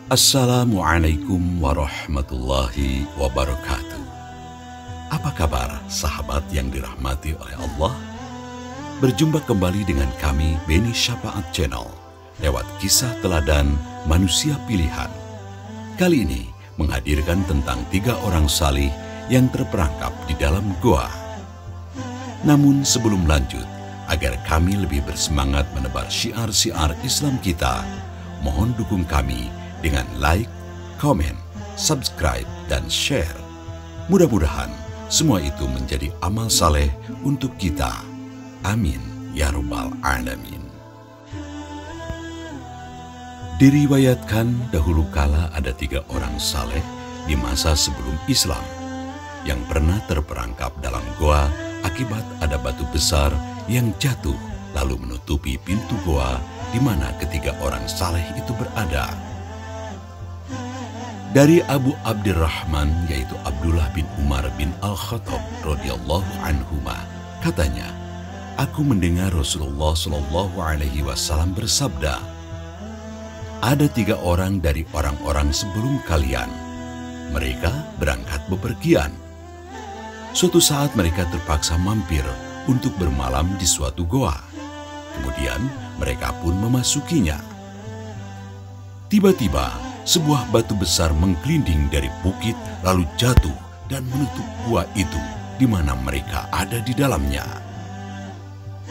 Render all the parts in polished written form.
Assalamualaikum warahmatullahi wabarakatuh. Apa kabar sahabat yang dirahmati oleh Allah? Berjumpa kembali dengan kami Beni Syafaat Channel lewat kisah teladan manusia pilihan. Kali ini menghadirkan tentang 3 orang salih yang terperangkap di dalam goa. Namun sebelum lanjut, agar kami lebih bersemangat menebar syiar-syiar Islam kita, mohon dukung kami dengan like, komen, subscribe, dan share. Mudah-mudahan semua itu menjadi amal saleh untuk kita. Amin ya rabbal alamin. Diriwayatkan dahulu kala ada 3 orang saleh di masa sebelum Islam yang pernah terperangkap dalam goa akibat ada batu besar yang jatuh lalu menutupi pintu goa di mana ketiga orang saleh itu berada. Dari Abu Abdurrahman, yaitu Abdullah bin Umar bin Al-Khattab radhiyallahu anhuma, katanya, aku mendengar Rasulullah Shallallahu Alaihi Wasallam bersabda, ada 3 orang dari orang-orang sebelum kalian. Mereka berangkat bepergian. Suatu saat mereka terpaksa mampir untuk bermalam di suatu goa. Kemudian mereka pun memasukinya. Tiba-tiba sebuah batu besar menggelinding dari bukit lalu jatuh dan menutup gua itu di mana mereka ada di dalamnya.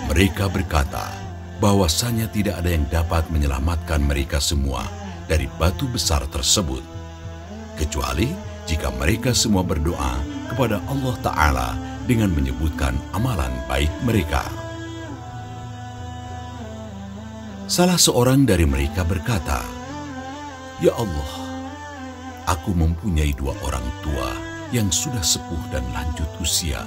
Mereka berkata bahwasanya tidak ada yang dapat menyelamatkan mereka semua dari batu besar tersebut, kecuali jika mereka semua berdoa kepada Allah Ta'ala dengan menyebutkan amalan baik mereka. Salah seorang dari mereka berkata, ya Allah, aku mempunyai 2 orang tua yang sudah sepuh dan lanjut usia,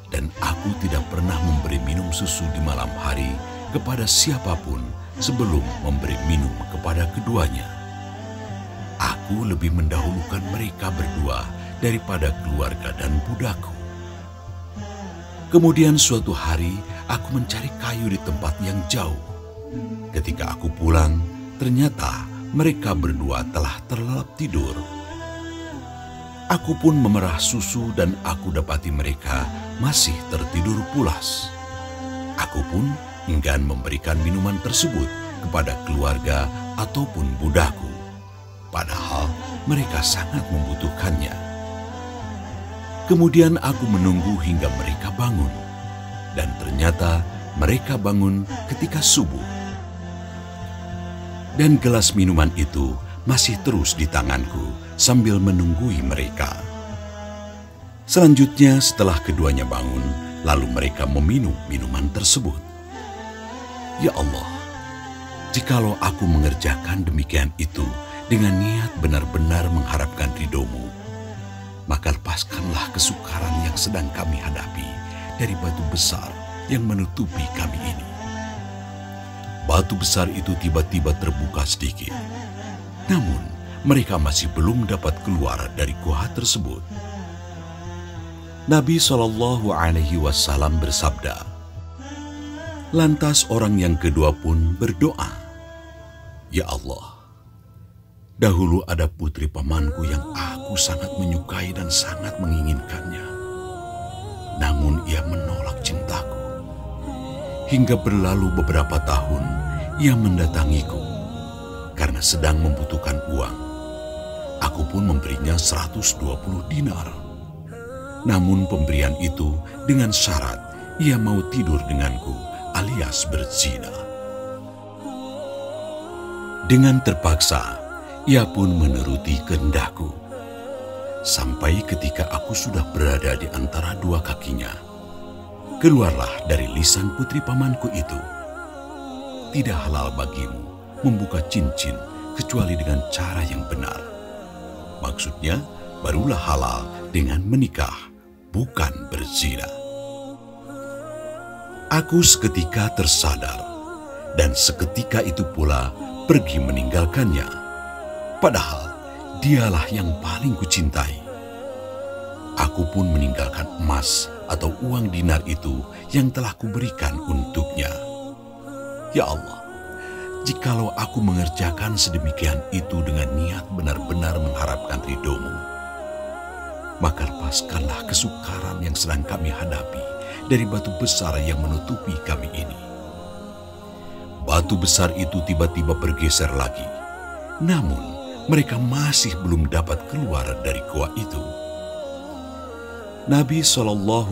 dan aku tidak pernah memberi minum susu di malam hari kepada siapapun sebelum memberi minum kepada keduanya. Aku lebih mendahulukan mereka berdua daripada keluarga dan budakku. Kemudian suatu hari aku mencari kayu di tempat yang jauh. Ketika aku pulang, ternyata mereka berdua telah terlelap tidur. Aku pun memerah susu dan aku dapati mereka masih tertidur pulas. Aku pun enggan memberikan minuman tersebut kepada keluarga ataupun budakku, padahal mereka sangat membutuhkannya. Kemudian aku menunggu hingga mereka bangun, dan ternyata mereka bangun ketika subuh. Dan gelas minuman itu masih terus di tanganku sambil menunggui mereka. Selanjutnya setelah keduanya bangun, lalu mereka meminum minuman tersebut. Ya Allah, jikalau aku mengerjakan demikian itu dengan niat benar-benar mengharapkan ridho-Mu, maka lepaskanlah kesukaran yang sedang kami hadapi dari batu besar yang menutupi kami ini. Batu besar itu tiba-tiba terbuka sedikit. Namun, mereka masih belum dapat keluar dari gua tersebut. Nabi SAW bersabda, lantas orang yang kedua pun berdoa, ya Allah, dahulu ada putri pamanku yang aku sangat menyukai dan sangat menginginkannya. Namun ia menolak cintaku. Hingga berlalu beberapa tahun, ia mendatangiku karena sedang membutuhkan uang. Aku pun memberinya 120 dinar. Namun pemberian itu dengan syarat ia mau tidur denganku alias berzina. Dengan terpaksa, ia pun menuruti kehendakku. Sampai ketika aku sudah berada di antara 2 kakinya, keluarlah dari lisan putri pamanku itu, tidak halal bagimu membuka cincin kecuali dengan cara yang benar. maksudnya barulah halal dengan menikah, bukan berzina. Aku seketika tersadar dan seketika itu pula pergi meninggalkannya. Padahal dialah yang paling kucintai. Aku pun meninggalkan emas atau uang dinar itu yang telah kuberikan untuknya. Ya Allah, jikalau aku mengerjakan sedemikian itu dengan niat benar-benar mengharapkan ridho-Mu, maka lepaskanlah kesukaran yang sedang kami hadapi dari batu besar yang menutupi kami ini. Batu besar itu tiba-tiba bergeser lagi, namun mereka masih belum dapat keluar dari gua itu. Nabi SAW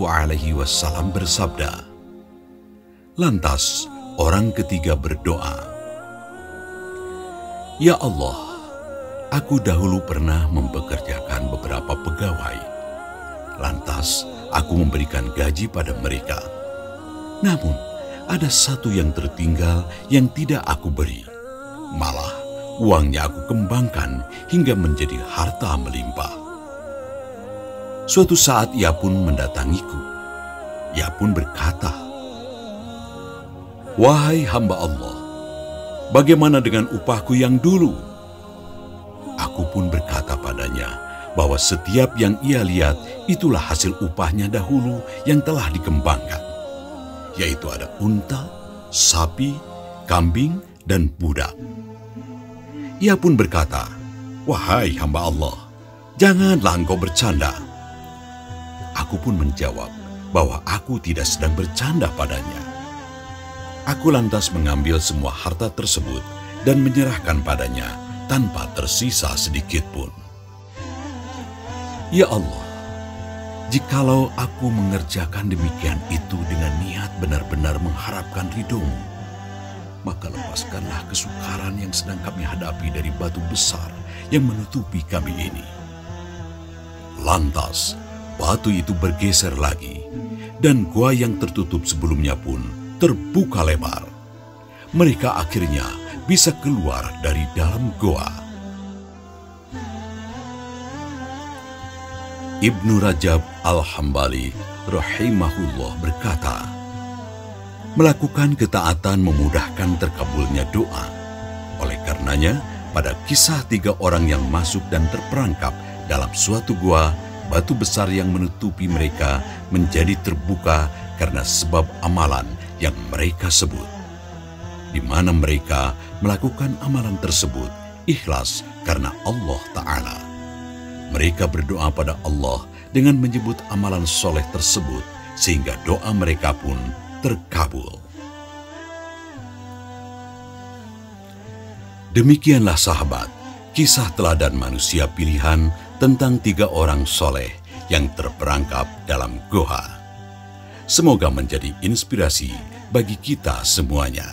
bersabda. Lantas orang ketiga berdoa, Ya Allah, aku dahulu pernah mempekerjakan beberapa pegawai. Lantas aku memberikan gaji pada mereka. Namun ada satu yang tertinggal yang tidak aku beri. Malah uangnya aku kembangkan hingga menjadi harta melimpah. Suatu saat ia pun mendatangiku. Ia pun berkata, Wahai hamba Allah, bagaimana dengan upahku yang dulu? Aku pun berkata padanya bahwa setiap yang ia lihat itulah hasil upahnya dahulu yang telah dikembangkan, yaitu ada unta, sapi, kambing, dan budak. Ia pun berkata, Wahai hamba Allah, janganlah engkau bercanda. Aku pun menjawab bahwa aku tidak sedang bercanda padanya. Aku lantas mengambil semua harta tersebut dan menyerahkan padanya tanpa tersisa sedikit pun. Ya Allah, jikalau aku mengerjakan demikian itu dengan niat benar-benar mengharapkan ridho-Mu, maka lepaskanlah kesukaran yang sedang kami hadapi dari batu besar yang menutupi kami ini. Lantas, batu itu bergeser lagi, dan gua yang tertutup sebelumnya pun terbuka lebar. Mereka akhirnya bisa keluar dari dalam gua. Ibnu Rajab Al-Hambali rahimahullah berkata, melakukan ketaatan memudahkan terkabulnya doa. Oleh karenanya, pada kisah 3 orang yang masuk dan terperangkap dalam suatu gua, batu besar yang menutupi mereka menjadi terbuka karena sebab amalan yang mereka sebut. Di mana mereka melakukan amalan tersebut ikhlas karena Allah Ta'ala. Mereka berdoa pada Allah dengan menyebut amalan soleh tersebut sehingga doa mereka pun terkabul. Demikianlah sahabat, kisah teladan manusia pilihan tentang 3 orang soleh yang terperangkap dalam goa. Semoga menjadi inspirasi bagi kita semuanya.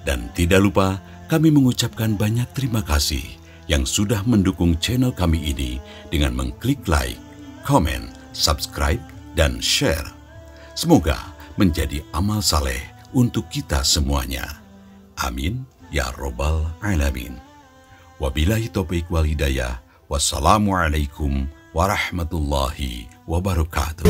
Dan tidak lupa kami mengucapkan banyak terima kasih yang sudah mendukung channel kami ini dengan mengklik like, komen, subscribe, dan share. Semoga menjadi amal saleh untuk kita semuanya. Amin ya Rabbal Alamin. Wabillahi taufiq wal hidayah. Wassalamualaikum warahmatullahi wabarakatuh.